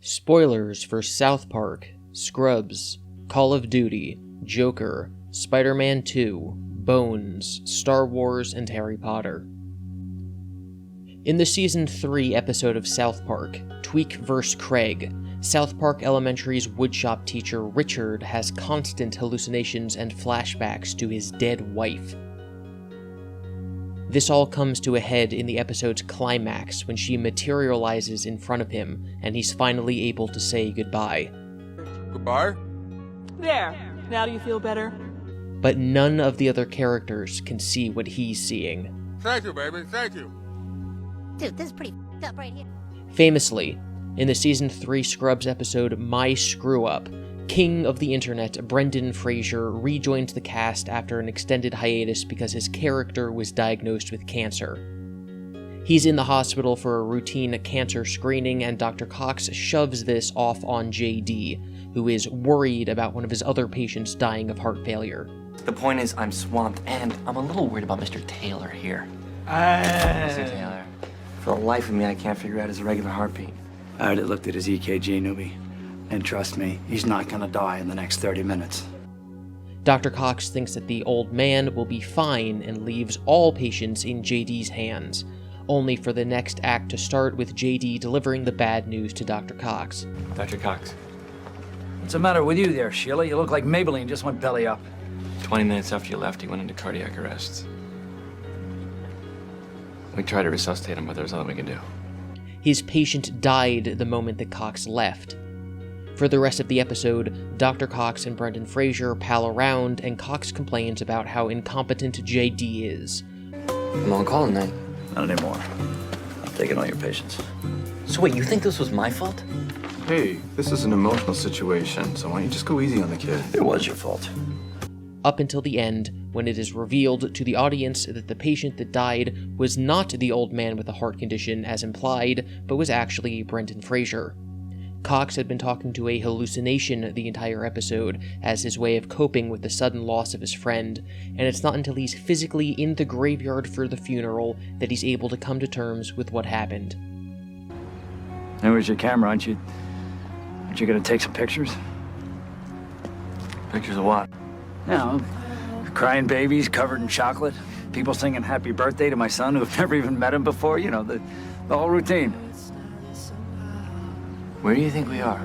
Spoilers for South Park, Scrubs, Call of Duty, Joker, Spider-Man 2, Bones, Star Wars, and Harry Potter. In the Season 3 episode of South Park, Tweak vs. Craig, South Park Elementary's woodshop teacher Richard has constant hallucinations and flashbacks to his dead wife. This all comes to a head in the episode's climax when she materializes in front of him and he's finally able to say goodbye. Goodbye? There. Now do you feel better? But none of the other characters can see what he's seeing. Thank you, baby. Thank you. Dude, this is pretty f***ed up right here. Famously, in the Season 3 Scrubs episode My Screw Up, King of the Internet Brendan Fraser rejoins the cast after an extended hiatus because his character was diagnosed with cancer. He's in the hospital for a routine cancer screening, and Dr. Cox shoves this off on JD, who is worried about one of his other patients dying of heart failure. The point is, I'm swamped, and I'm a little worried about Mr. Taylor here. Mr. Taylor. For the life of me, I can't figure out his irregular heartbeat. I already looked at his EKG, newbie. And trust me, he's not gonna die in the next 30 minutes. Dr. Cox thinks that the old man will be fine and leaves all patients in JD's hands, only for the next act to start with JD delivering the bad news to Dr. Cox. Dr. Cox. What's the matter with you there, Sheila? You look like Maybelline just went belly up. 20 minutes after you left, he went into cardiac arrest. We tried to resuscitate him, but there was nothing we could do. His patient died the moment that Cox left. For the rest of the episode, Dr. Cox and Brendan Fraser pal around, and Cox complains about how incompetent JD is. I'm on call tonight. Not anymore. I'm taking all your patients. So wait, you think this was my fault? Hey, this is an emotional situation, so why don't you just go easy on the kid? It was your fault. Up until the end, when it is revealed to the audience that the patient that died was not the old man with a heart condition as implied, but was actually Brendan Fraser. Cox had been talking to a hallucination the entire episode as his way of coping with the sudden loss of his friend, and it's not until he's physically in the graveyard for the funeral that he's able to come to terms with what happened. Hey, where's your camera? Aren't you gonna take some pictures? Pictures of what? You know, crying babies covered in chocolate, people singing happy birthday to my son who've never even met him before, you know, the whole routine. Where do you think we are?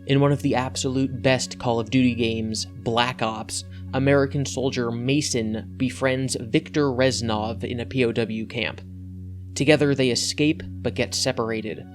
In one of the absolute best Call of Duty games, Black Ops, American soldier Mason befriends Viktor Reznov in a POW camp. Together they escape, but get separated.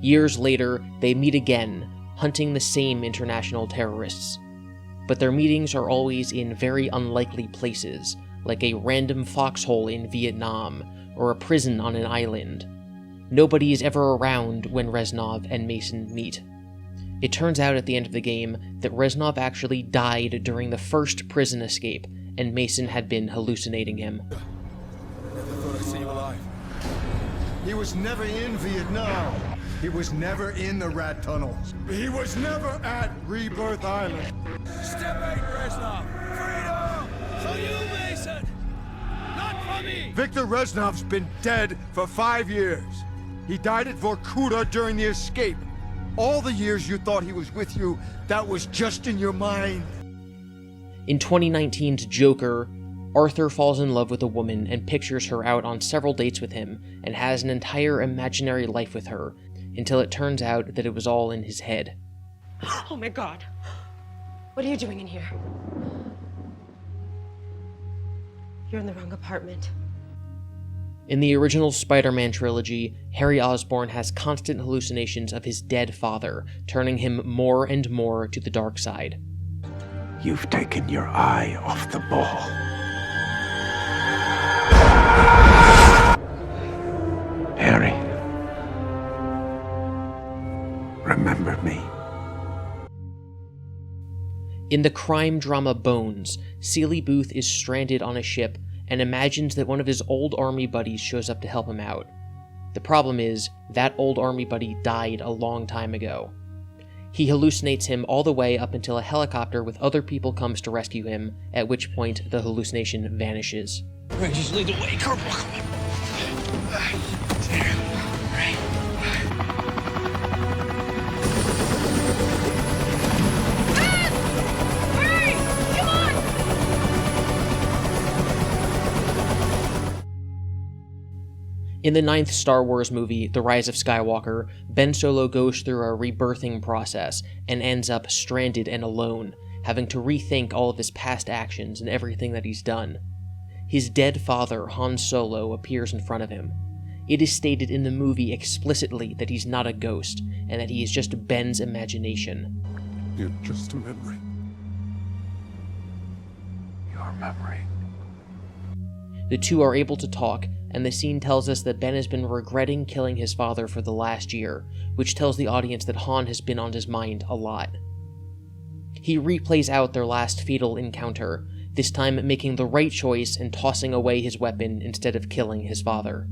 Years later, they meet again, hunting the same international terrorists. But their meetings are always in very unlikely places, like a random foxhole in Vietnam, or a prison on an island. Nobody is ever around when Reznov and Mason meet. It turns out at the end of the game that Reznov actually died during the first prison escape, and Mason had been hallucinating him. I never thought I'd see you alive. He was never in Vietnam. He was never in the rat tunnels. He was never at Rebirth Island. Step 8, Reznov. Freedom! For you, Mason! Not for me! Viktor Reznov's been dead for 5 years. He died at Vorkuta during the escape. All the years you thought he was with you, that was just in your mind. In 2019's Joker, Arthur falls in love with a woman and pictures her out on several dates with him and has an entire imaginary life with her, until it turns out that it was all in his head. Oh my god. What are you doing in here? You're in the wrong apartment. In the original Spider-Man trilogy, Harry Osborn has constant hallucinations of his dead father, turning him more and more to the dark side. You've taken your eye off the ball. Harry, remember me. In the crime drama Bones, Seeley Booth is stranded on a ship and imagines that one of his old army buddies shows up to help him out. The problem is, that old army buddy died a long time ago. He hallucinates him all the way up until a helicopter with other people comes to rescue him, at which point the hallucination vanishes. Right, just lead the way, Corporal. In the 9th Star Wars movie, The Rise of Skywalker, Ben Solo goes through a rebirthing process and ends up stranded and alone, having to rethink all of his past actions and everything that he's done. His dead father, Han Solo, appears in front of him. It is stated in the movie explicitly that he's not a ghost, and that he is just Ben's imagination. You're just a memory. Your memory. The two are able to talk, and the scene tells us that Ben has been regretting killing his father for the last year, which tells the audience that Han has been on his mind a lot. He replays out their last fatal encounter, this time making the right choice and tossing away his weapon instead of killing his father.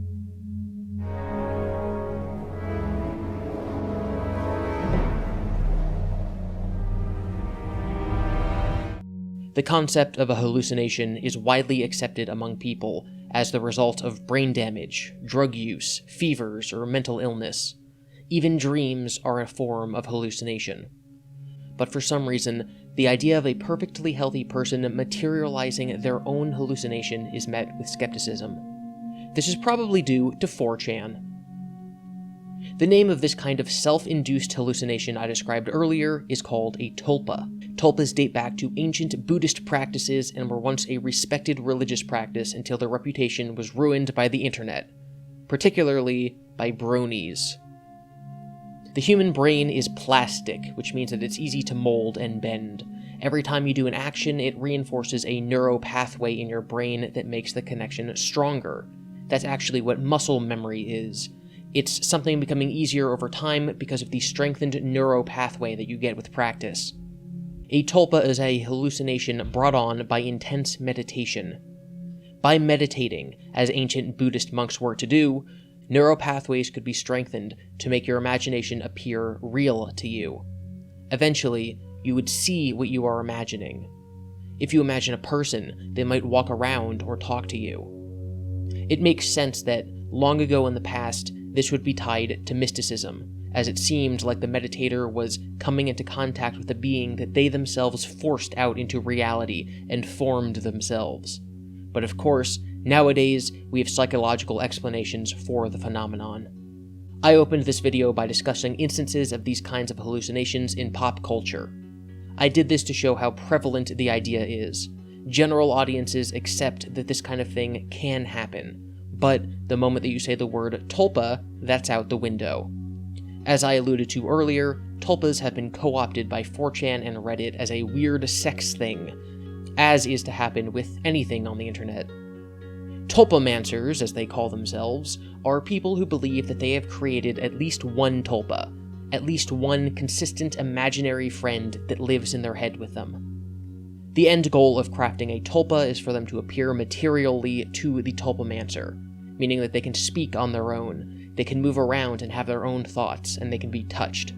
The concept of a hallucination is widely accepted among people as the result of brain damage, drug use, fevers, or mental illness. Even dreams are a form of hallucination. But for some reason, the idea of a perfectly healthy person materializing their own hallucination is met with skepticism. This is probably due to 4chan. The name of this kind of self-induced hallucination I described earlier is called a tulpa. Tulpas date back to ancient Buddhist practices and were once a respected religious practice until their reputation was ruined by the internet, particularly by bronies. The human brain is plastic, which means that it's easy to mold and bend. Every time you do an action, it reinforces a neuropathway in your brain that makes the connection stronger. That's actually what muscle memory is. It's something becoming easier over time because of the strengthened neuropathway that you get with practice. A tulpa is a hallucination brought on by intense meditation. By meditating, as ancient Buddhist monks were to do, neuropathways could be strengthened to make your imagination appear real to you. Eventually, you would see what you are imagining. If you imagine a person, they might walk around or talk to you. It makes sense that, long ago in the past, this would be tied to mysticism, as it seemed like the meditator was coming into contact with a being that they themselves forced out into reality and formed themselves. But of course, nowadays, we have psychological explanations for the phenomenon. I opened this video by discussing instances of these kinds of hallucinations in pop culture. I did this to show how prevalent the idea is. General audiences accept that this kind of thing can happen, but the moment that you say the word tulpa, that's out the window. As I alluded to earlier, tulpas have been co-opted by 4chan and Reddit as a weird sex thing, as is to happen with anything on the internet. Tulpamancers, as they call themselves, are people who believe that they have created at least one tulpa, at least one consistent imaginary friend that lives in their head with them. The end goal of crafting a tulpa is for them to appear materially to the tulpamancer, meaning that they can speak on their own, they can move around and have their own thoughts, and they can be touched.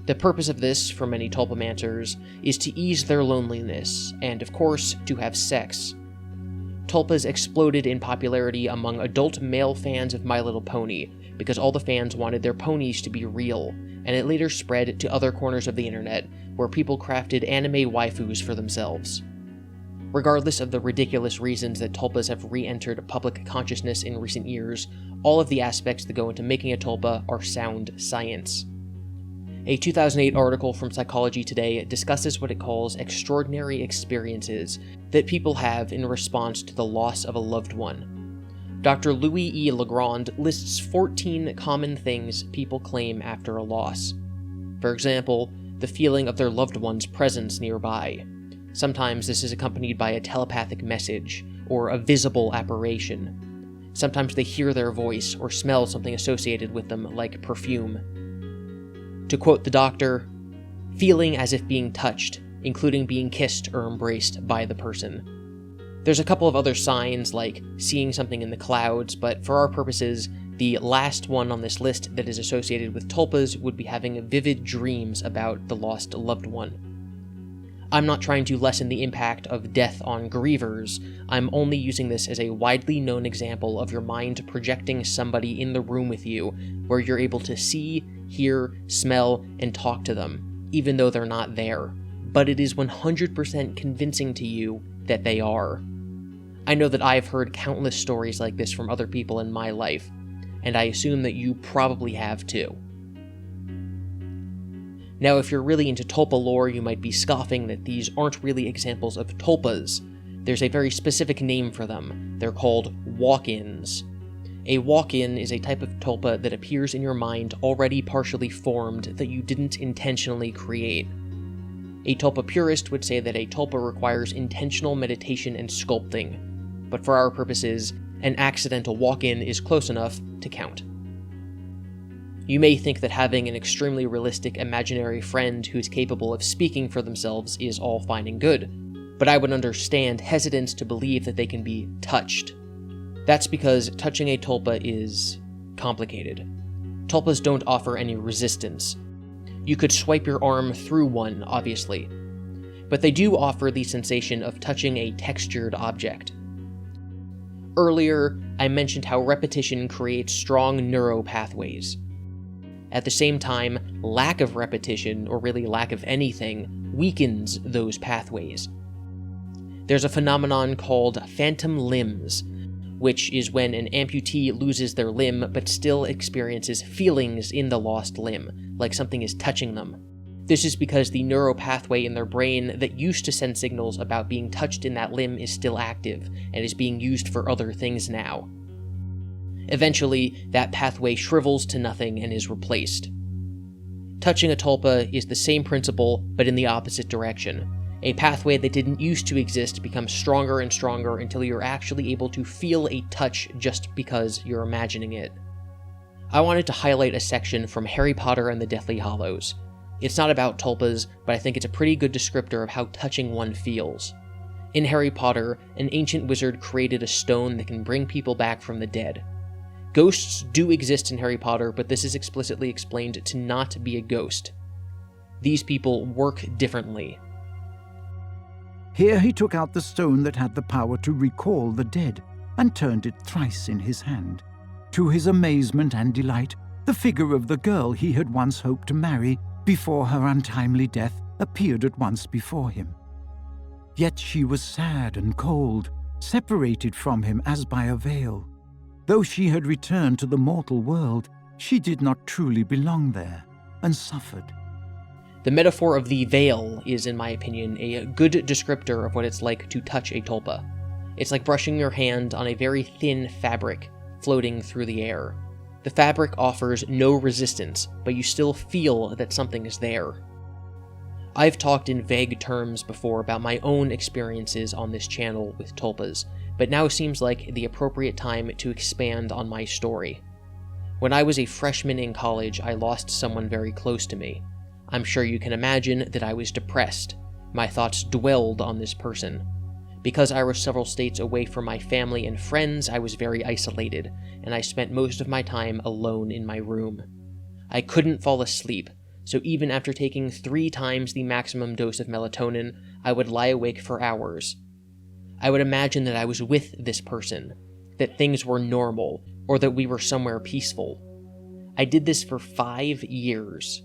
The purpose of this, for many tulpamancers, is to ease their loneliness, and of course, to have sex. Tulpas exploded in popularity among adult male fans of My Little Pony, because all the fans wanted their ponies to be real, and it later spread to other corners of the internet, where people crafted anime waifus for themselves. Regardless of the ridiculous reasons that tulpas have re-entered public consciousness in recent years, all of the aspects that go into making a tulpa are sound science. A 2008 article from Psychology Today discusses what it calls extraordinary experiences that people have in response to the loss of a loved one. Dr. Louis E. Legrand lists 14 common things people claim after a loss. For example, the feeling of their loved one's presence nearby. Sometimes this is accompanied by a telepathic message, or a visible apparition. Sometimes they hear their voice or smell something associated with them, like perfume. To quote the doctor, feeling as if being touched, including being kissed or embraced by the person. There's a couple of other signs, like seeing something in the clouds, but for our purposes, The last one on this list that is associated with tulpas would be having vivid dreams about the lost loved one. I'm not trying to lessen the impact of death on grievers, I'm only using this as a widely known example of your mind projecting somebody in the room with you, where you're able to see, hear, smell, and talk to them, even though they're not there. But it is 100% convincing to you that they are. I know that I've heard countless stories like this from other people in my life, and I assume that you probably have too. Now, if you're really into tulpa lore, you might be scoffing that these aren't really examples of tulpas. There's a very specific name for them. They're called walk-ins. A walk-in is a type of tulpa that appears in your mind already partially formed that you didn't intentionally create. A tulpa purist would say that a tulpa requires intentional meditation and sculpting, but for our purposes, an accidental walk-in is close enough to count. You may think that having an extremely realistic imaginary friend who's capable of speaking for themselves is all fine and good, but I would understand hesitance to believe that they can be touched. That's because touching a tulpa is complicated. Tulpas don't offer any resistance. You could swipe your arm through one, obviously, but they do offer the sensation of touching a textured object. Earlier, I mentioned how repetition creates strong neural pathways. At the same time, lack of repetition, or really lack of anything, weakens those pathways. There's a phenomenon called phantom limbs, which is when an amputee loses their limb but still experiences feelings in the lost limb, like something is touching them. This is because the neural pathway in their brain that used to send signals about being touched in that limb is still active, and is being used for other things now. Eventually, that pathway shrivels to nothing and is replaced. Touching a tulpa is the same principle, but in the opposite direction. A pathway that didn't used to exist becomes stronger and stronger until you're actually able to feel a touch just because you're imagining it. I wanted to highlight a section from Harry Potter and the Deathly Hallows. It's not about tulpas, but I think it's a pretty good descriptor of how touching one feels. In Harry Potter, an ancient wizard created a stone that can bring people back from the dead. Ghosts do exist in Harry Potter, but this is explicitly explained to not be a ghost. These people work differently. Here he took out the stone that had the power to recall the dead, and turned it thrice in his hand. To his amazement and delight, the figure of the girl he had once hoped to marry before her untimely death appeared at once before him. Yet she was sad and cold, separated from him as by a veil. Though she had returned to the mortal world, she did not truly belong there, and suffered. The metaphor of the veil is, in my opinion, a good descriptor of what it's like to touch a tulpa. It's like brushing your hand on a very thin fabric floating through the air. The fabric offers no resistance, but you still feel that something is there. I've talked in vague terms before about my own experiences on this channel with tulpas, but now seems like the appropriate time to expand on my story. When I was a freshman in college, I lost someone very close to me. I'm sure you can imagine that I was depressed. My thoughts dwelled on this person. Because I was several states away from my family and friends, I was very isolated, and I spent most of my time alone in my room. I couldn't fall asleep, so even after taking 3 times the maximum dose of melatonin, I would lie awake for hours. I would imagine that I was with this person, that things were normal, or that we were somewhere peaceful. I did this for 5 years.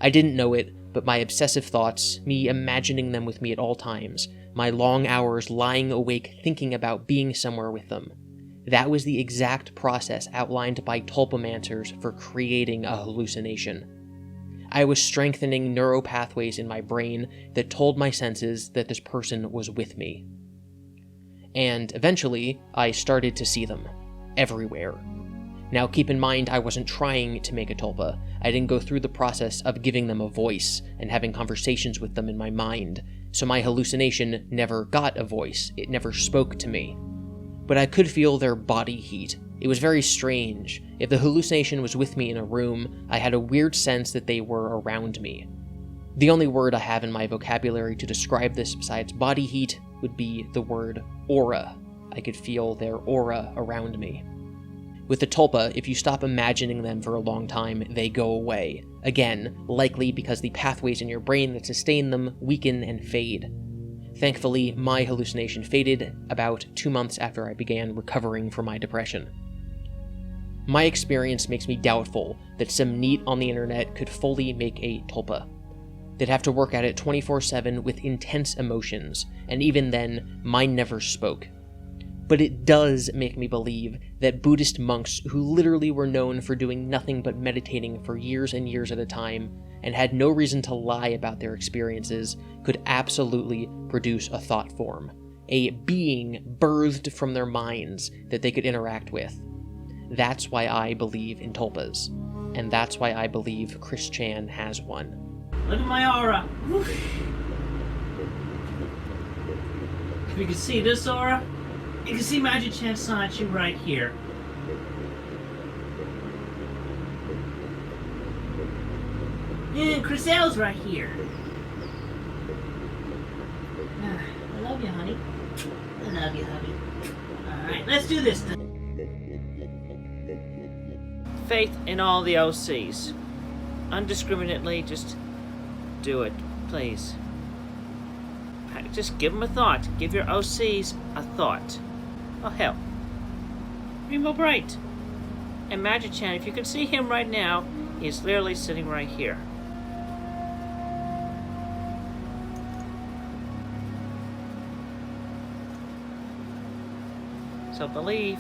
I didn't know it, but my obsessive thoughts, me imagining them with me at all times, my long hours lying awake thinking about being somewhere with them, that was the exact process outlined by tulpamancers for creating a hallucination. I was strengthening neural pathways in my brain that told my senses that this person was with me. And eventually, I started to see them. Everywhere. Now keep in mind, I wasn't trying to make a tulpa. I didn't go through the process of giving them a voice and having conversations with them in my mind, so my hallucination never got a voice, it never spoke to me. But I could feel their body heat. It was very strange. If the hallucination was with me in a room, I had a weird sense that they were around me. The only word I have in my vocabulary to describe this besides body heat would be the word aura. I could feel their aura around me. With the Tulpa, if you stop imagining them for a long time, they go away. Again, likely because the pathways in your brain that sustain them weaken and fade. Thankfully, my hallucination faded about 2 months after I began recovering from my depression. My experience makes me doubtful that some NEET on the internet could fully make a Tulpa. They'd have to work at it 24/7 with intense emotions, and even then, mine never spoke. But it does make me believe that Buddhist monks who literally were known for doing nothing but meditating for years and years at a time, and had no reason to lie about their experiences, could absolutely produce a thought form, a being birthed from their minds that they could interact with. That's why I believe in Tulpas, and that's why I believe Chris Chan has one. Look at my aura. If you can see this aura, you can see Magic Chan Sanachi right here. And Chris L's right here. I love you, honey. I love you, honey. Alright, let's do this then. Faith in all the OCs. Undiscriminately, just do it, please. Just give them a thought. Give your OCs a thought. Oh, hell. Rainbow Bright. And Magic Chan, if you can see him right now, he's literally sitting right here. So believe.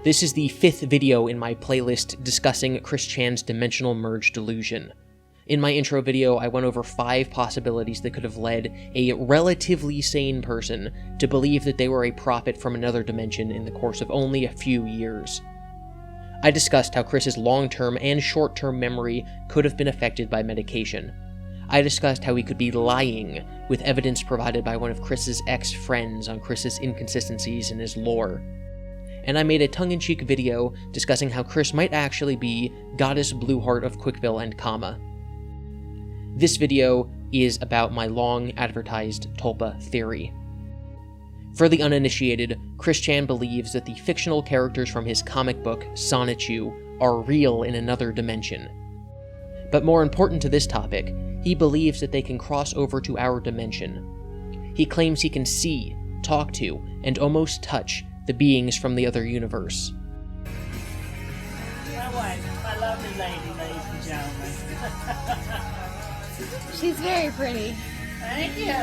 This is the 5th video in my playlist discussing Chris Chan's dimensional merge delusion. In my intro video, I went over 5 possibilities that could have led a relatively sane person to believe that they were a prophet from another dimension in the course of only a few years. I discussed how Chris's long-term and short-term memory could have been affected by medication. I discussed how he could be lying, with evidence provided by one of Chris's ex-friends on Chris's inconsistencies in his lore. And I made a tongue-in-cheek video discussing how Chris might actually be Goddess Blueheart of Quickbill and Kama. This video is about my long-advertised Tulpa theory. For the uninitiated, Chris Chan believes that the fictional characters from his comic book, Sonichu, are real in another dimension. But more important to this topic, he believes that they can cross over to our dimension. He claims he can see, talk to, and almost touch the beings from the other universe. My wife, my lovely lady, ladies and gentlemen. She's very pretty. Thank you.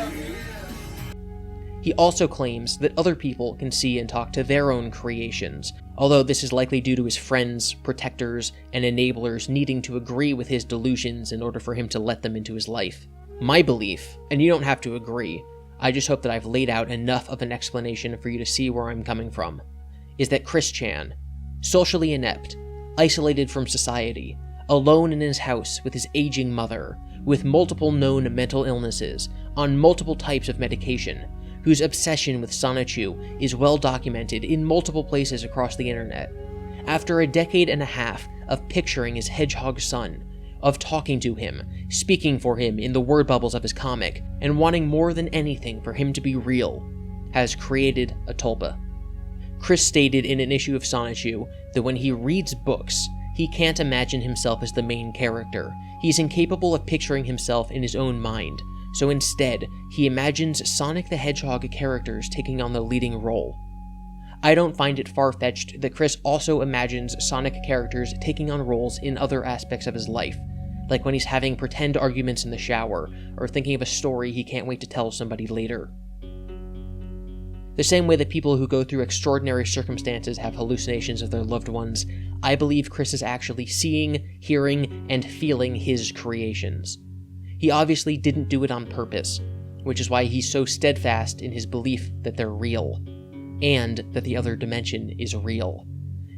He also claims that other people can see and talk to their own creations, although this is likely due to his friends, protectors, and enablers needing to agree with his delusions in order for him to let them into his life. My belief, and you don't have to agree, I just hope that I've laid out enough of an explanation for you to see where I'm coming from, is that Chris Chan, socially inept, isolated from society, alone in his house with his aging mother, with multiple known mental illnesses, on multiple types of medication, whose obsession with Sonichu is well documented in multiple places across the internet. After a decade and a half of picturing his hedgehog son, of talking to him, speaking for him in the word bubbles of his comic, and wanting more than anything for him to be real, has created a Tulpa. Chris stated in an issue of Sonichu that when he reads books, he can't imagine himself as the main character. He's incapable of picturing himself in his own mind, so instead, he imagines Sonic the Hedgehog characters taking on the leading role. I don't find it far-fetched that Chris also imagines Sonic characters taking on roles in other aspects of his life, like when he's having pretend arguments in the shower, or thinking of a story he can't wait to tell somebody later. The same way that people who go through extraordinary circumstances have hallucinations of their loved ones, I believe Chris is actually seeing, hearing, and feeling his creations. He obviously didn't do it on purpose, which is why he's so steadfast in his belief that they're real, and that the other dimension is real.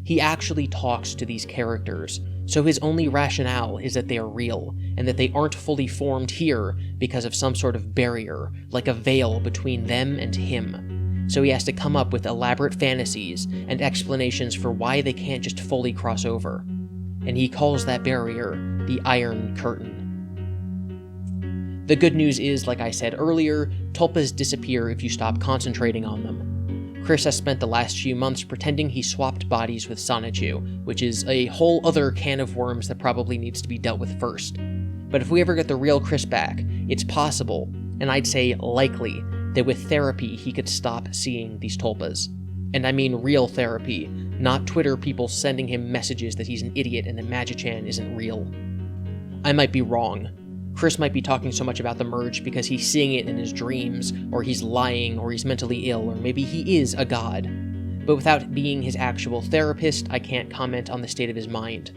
He actually talks to these characters, so his only rationale is that they are real, and that they aren't fully formed here because of some sort of barrier, like a veil between them and him. So he has to come up with elaborate fantasies and explanations for why they can't just fully cross over. And he calls that barrier the Iron Curtain. The good news is, like I said earlier, tulpas disappear if you stop concentrating on them. Chris has spent the last few months pretending he swapped bodies with Sonichu, which is a whole other can of worms that probably needs to be dealt with first. But if we ever get the real Chris back, it's possible, and I'd say likely, that with therapy he could stop seeing these tulpas. And I mean real therapy, not Twitter people sending him messages that he's an idiot and that Magi-chan isn't real. I might be wrong. Chris might be talking so much about the merge because he's seeing it in his dreams, or he's lying, or he's mentally ill, or maybe he is a god. But without being his actual therapist, I can't comment on the state of his mind.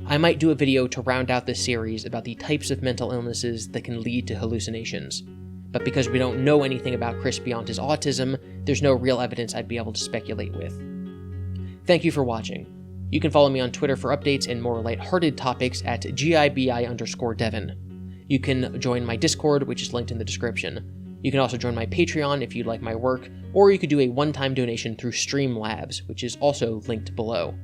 I might do a video to round out this series about the types of mental illnesses that can lead to hallucinations. But because we don't know anything about Chris beyond his autism, there's no real evidence I'd be able to speculate with. Thank you for watching. You can follow me on Twitter for updates and more lighthearted topics at GiBi_Devin. You can join my Discord, which is linked in the description. You can also join my Patreon if you like my work, or you could do a one-time donation through Streamlabs, which is also linked below.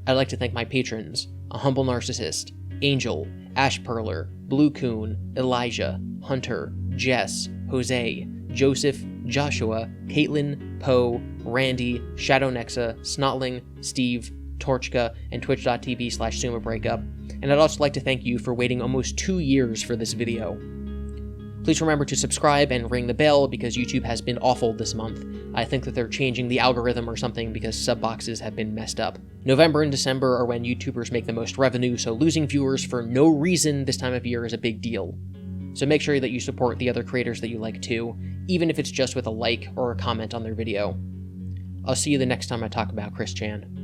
I'd like to thank my patrons: A Humble Narcissist, Angel, Ash Perler, Blue Coon, Elijah, Hunter, Jess, Jose, Joseph, Joshua, Caitlin, Poe, Randy, Shadow Nexa, Snotling, Steve, Torchka, and twitch.tv/SumaBreakup, and I'd also like to thank you for waiting almost 2 years for this video. Please remember to subscribe and ring the bell because YouTube has been awful this month. I think that they're changing the algorithm or something because sub boxes have been messed up. November and December are when YouTubers make the most revenue, so losing viewers for no reason this time of year is a big deal. So make sure that you support the other creators that you like too, even if it's just with a like or a comment on their video. I'll see you the next time I talk about Chris Chan.